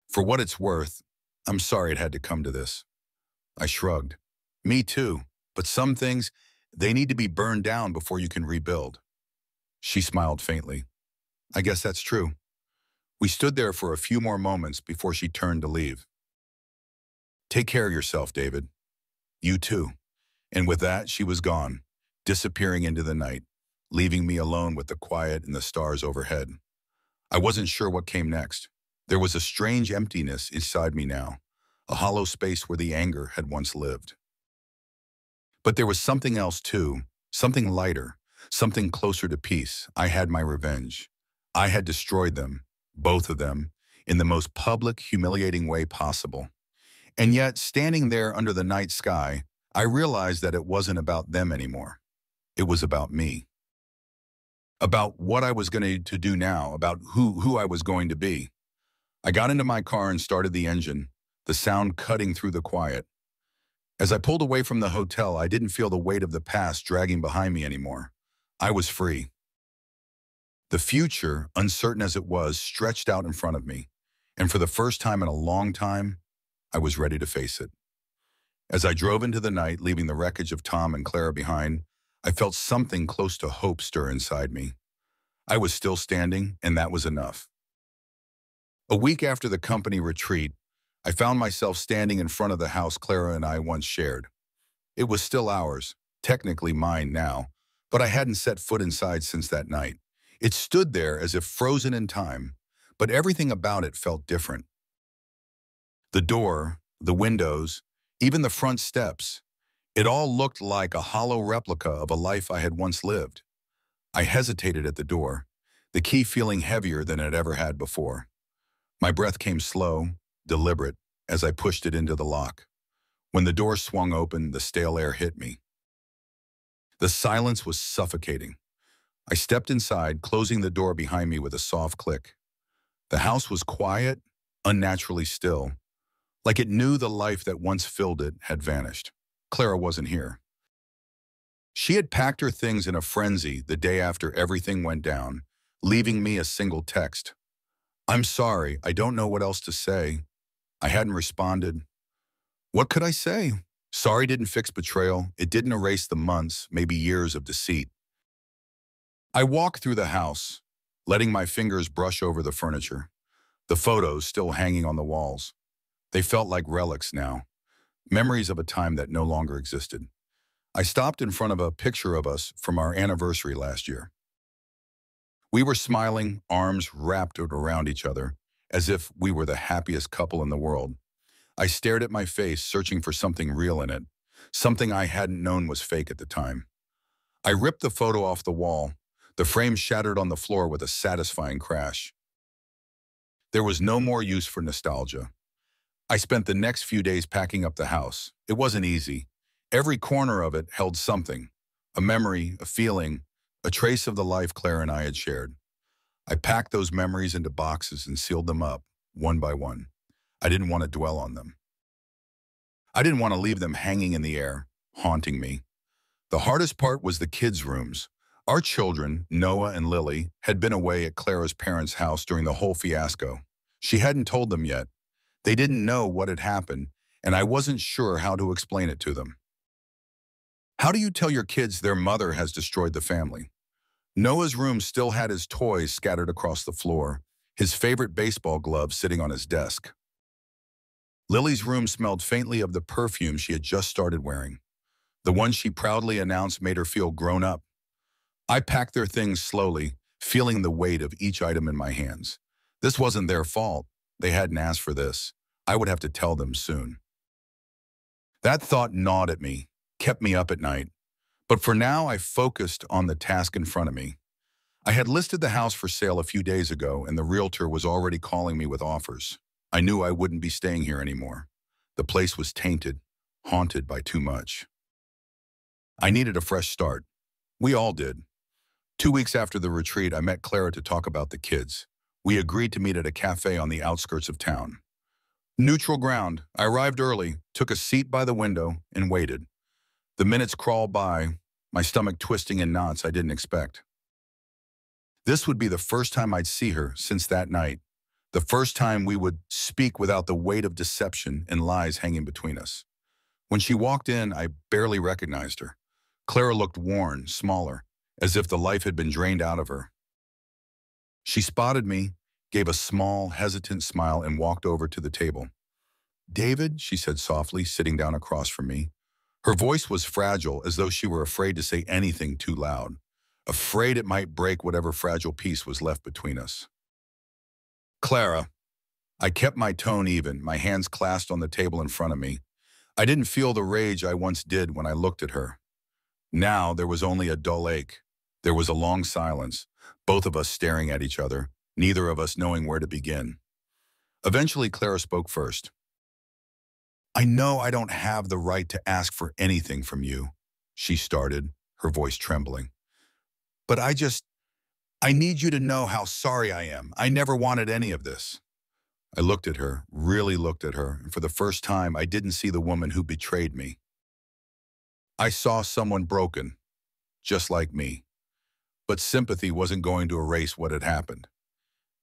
For what it's worth, I'm sorry it had to come to this. I shrugged. Me too, but some things, they need to be burned down before you can rebuild. She smiled faintly. I guess that's true. We stood there for a few more moments before she turned to leave. Take care of yourself, David. You too. And with that, she was gone, disappearing into the night, leaving me alone with the quiet and the stars overhead. I wasn't sure what came next. There was a strange emptiness inside me now, a hollow space where the anger had once lived. But there was something else too, something lighter, something closer to peace. I had my revenge. I had destroyed them, both of them, in the most public, humiliating way possible. And yet, standing there under the night sky, I realized that it wasn't about them anymore. It was about me. About what I was going to do now, about who I was going to be. I got into my car and started the engine, the sound cutting through the quiet. As I pulled away from the hotel, I didn't feel the weight of the past dragging behind me anymore. I was free. The future, uncertain as it was, stretched out in front of me, and for the first time in a long time, I was ready to face it. As I drove into the night, leaving the wreckage of Tom and Clara behind, I felt something close to hope stir inside me. I was still standing, and that was enough. A week after the company retreat, I found myself standing in front of the house Clara and I once shared. It was still ours, technically mine now, but I hadn't set foot inside since that night. It stood there as if frozen in time, but everything about it felt different. The door, the windows, even the front steps, it all looked like a hollow replica of a life I had once lived. I hesitated at the door, the key feeling heavier than it ever had before. My breath came slow, deliberate, as I pushed it into the lock. When the door swung open, the stale air hit me. The silence was suffocating. I stepped inside, closing the door behind me with a soft click. The house was quiet, unnaturally still, like it knew the life that once filled it had vanished. Clara wasn't here. She had packed her things in a frenzy the day after everything went down, leaving me a single text. I'm sorry, I don't know what else to say. I hadn't responded. What could I say? Sorry didn't fix betrayal. It didn't erase the months, maybe years of deceit. I walked through the house, letting my fingers brush over the furniture, the photos still hanging on the walls. They felt like relics now, memories of a time that no longer existed. I stopped in front of a picture of us from our anniversary last year. We were smiling, arms wrapped around each other, as if we were the happiest couple in the world. I stared at my face, searching for something real in it, something I hadn't known was fake at the time. I ripped the photo off the wall. The frame shattered on the floor with a satisfying crash. There was no more use for nostalgia. I spent the next few days packing up the house. It wasn't easy. Every corner of it held something, a memory, a feeling, a trace of the life Claire and I had shared. I packed those memories into boxes and sealed them up, one by one. I didn't want to dwell on them. I didn't want to leave them hanging in the air, haunting me. The hardest part was the kids' rooms. Our children, Noah and Lily, had been away at Clara's parents' house during the whole fiasco. She hadn't told them yet. They didn't know what had happened, and I wasn't sure how to explain it to them. How do you tell your kids their mother has destroyed the family? Noah's room still had his toys scattered across the floor, his favorite baseball glove sitting on his desk. Lily's room smelled faintly of the perfume she had just started wearing. The one she proudly announced made her feel grown up. I packed their things slowly, feeling the weight of each item in my hands. This wasn't their fault. They hadn't asked for this. I would have to tell them soon. That thought gnawed at me, kept me up at night. But for now, I focused on the task in front of me. I had listed the house for sale a few days ago, and the realtor was already calling me with offers. I knew I wouldn't be staying here anymore. The place was tainted, haunted by too much. I needed a fresh start. We all did. 2 weeks after the retreat, I met Clara to talk about the kids. We agreed to meet at a cafe on the outskirts of town. Neutral ground. I arrived early, took a seat by the window, and waited. The minutes crawled by, my stomach twisting in knots I didn't expect. This would be the first time I'd see her since that night, the first time we would speak without the weight of deception and lies hanging between us. When she walked in, I barely recognized her. Clara looked worn, smaller, as if the life had been drained out of her. She spotted me, gave a small, hesitant smile, and walked over to the table. "David," she said softly, sitting down across from me. Her voice was fragile, as though she were afraid to say anything too loud, afraid it might break whatever fragile piece was left between us. "Clara." I kept my tone even, my hands clasped on the table in front of me. I didn't feel the rage I once did when I looked at her. Now there was only a dull ache. There was a long silence, both of us staring at each other, neither of us knowing where to begin. Eventually, Clara spoke first. "I know I don't have the right to ask for anything from you," she started, her voice trembling. "But I need you to know how sorry I am. I never wanted any of this." I looked at her, really looked at her, and for the first time, I didn't see the woman who betrayed me. I saw someone broken, just like me. But sympathy wasn't going to erase what had happened.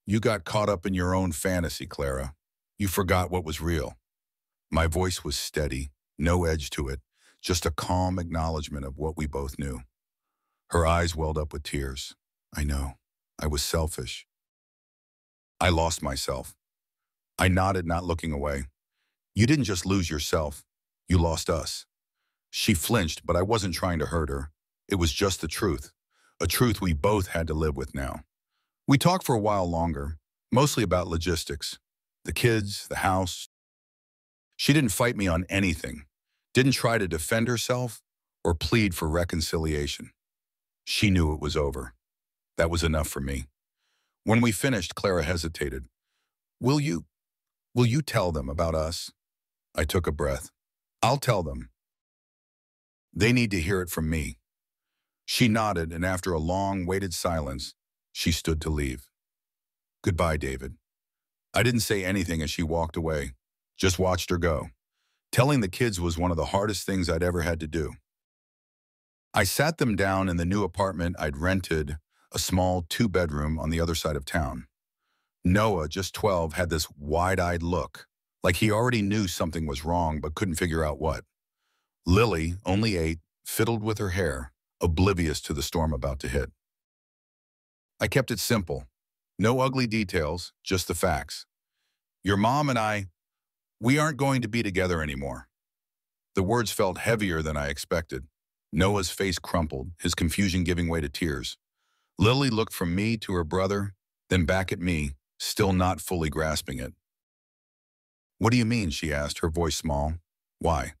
"You got caught up in your own fantasy, Clara. You forgot what was real." My voice was steady, no edge to it, just a calm acknowledgement of what we both knew. Her eyes welled up with tears. "I know. I was selfish. I lost myself." I nodded, not looking away. "You didn't just lose yourself. You lost us." She flinched, but I wasn't trying to hurt her. It was just the truth, a truth we both had to live with now. We talked for a while longer, mostly about logistics, the kids, the house. She didn't fight me on anything, didn't try to defend herself or plead for reconciliation. She knew it was over. That was enough for me. When we finished, Clara hesitated. Will you tell them about us?" I took a breath. "I'll tell them. They need to hear it from me." She nodded, and after a long, weighted silence, she stood to leave. "Goodbye, David." I didn't say anything as she walked away, just watched her go. Telling the kids was one of the hardest things I'd ever had to do. I sat them down in the new apartment I'd rented, a small 2-bedroom on the other side of town. Noah, just 12, had this wide-eyed look, like he already knew something was wrong but couldn't figure out what. Lily, only 8, fiddled with her hair, oblivious to the storm about to hit. I kept it simple. No ugly details, just the facts. "Your mom and I, we aren't going to be together anymore." The words felt heavier than I expected. Noah's face crumpled, his confusion giving way to tears. Lily looked from me to her brother, then back at me, still not fully grasping it. "What do you mean?" she asked, her voice small. "Why?"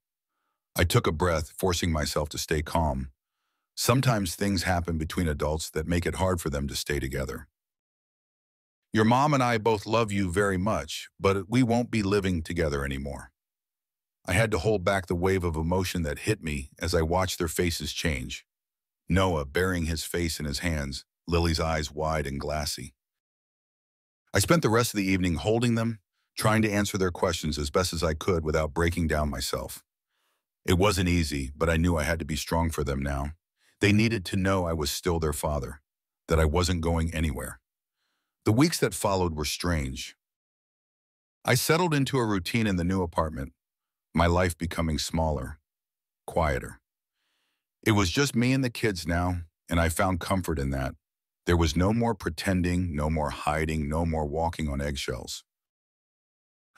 I took a breath, forcing myself to stay calm. Sometimes things happen between adults that make it hard for them to stay together. "Your mom and I both love you very much, but we won't be living together anymore." I had to hold back the wave of emotion that hit me as I watched their faces change. Noah burying his face in his hands, Lily's eyes wide and glassy. I spent the rest of the evening holding them, trying to answer their questions as best as I could without breaking down myself. It wasn't easy, but I knew I had to be strong for them now. They needed to know I was still their father, that I wasn't going anywhere. The weeks that followed were strange. I settled into a routine in the new apartment, my life becoming smaller, quieter. It was just me and the kids now, and I found comfort in that. There was no more pretending, no more hiding, no more walking on eggshells.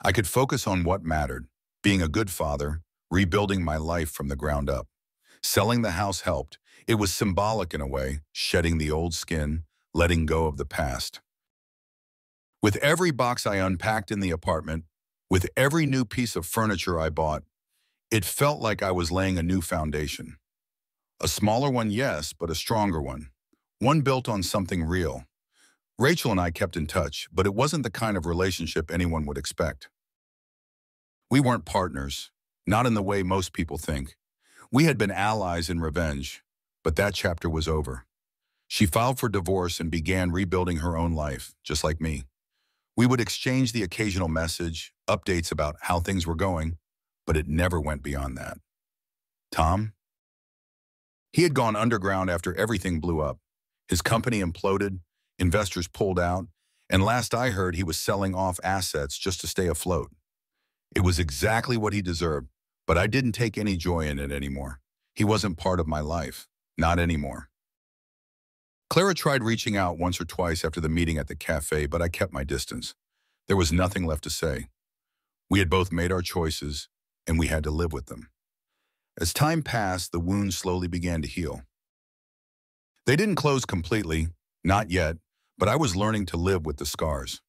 I could focus on what mattered, being a good father, rebuilding my life from the ground up. Selling the house helped. It was symbolic in a way, shedding the old skin, letting go of the past. With every box I unpacked in the apartment, with every new piece of furniture I bought, it felt like I was laying a new foundation. A smaller one, yes, but a stronger one. One built on something real. Rachel and I kept in touch, but it wasn't the kind of relationship anyone would expect. We weren't partners, not in the way most people think. We had been allies in revenge, but that chapter was over. She filed for divorce and began rebuilding her own life, just like me. We would exchange the occasional message, updates about how things were going, but it never went beyond that. "Tom?" He had gone underground after everything blew up. His company imploded, investors pulled out, and last I heard he was selling off assets just to stay afloat. It was exactly what he deserved, but I didn't take any joy in it anymore. He wasn't part of my life. Not anymore. Clara tried reaching out once or twice after the meeting at the cafe, but I kept my distance. There was nothing left to say. We had both made our choices, and we had to live with them. As time passed, the wounds slowly began to heal. They didn't close completely, not yet, but I was learning to live with the scars.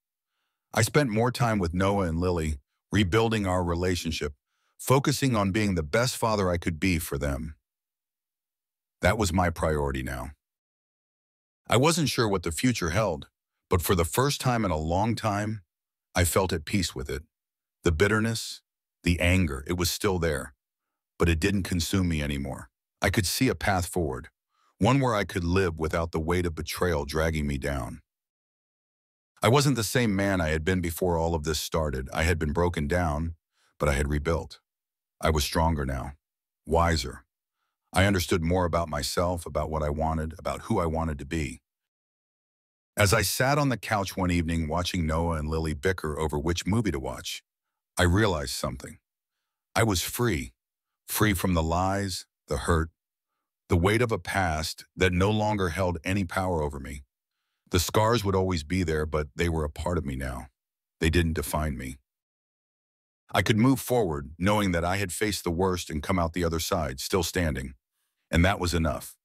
I spent more time with Noah and Lily, rebuilding our relationship, focusing on being the best father I could be for them. That was my priority now. I wasn't sure what the future held, but for the first time in a long time, I felt at peace with it. The bitterness, the anger, it was still there, but it didn't consume me anymore. I could see a path forward, one where I could live without the weight of betrayal dragging me down. I wasn't the same man I had been before all of this started. I had been broken down, but I had rebuilt. I was stronger now, wiser. I understood more about myself, about what I wanted, about who I wanted to be. As I sat on the couch one evening watching Noah and Lily bicker over which movie to watch, I realized something. I was free from the lies, the hurt, the weight of a past that no longer held any power over me. The scars would always be there, but they were a part of me now. They didn't define me. I could move forward, knowing that I had faced the worst and come out the other side, still standing. And that was enough.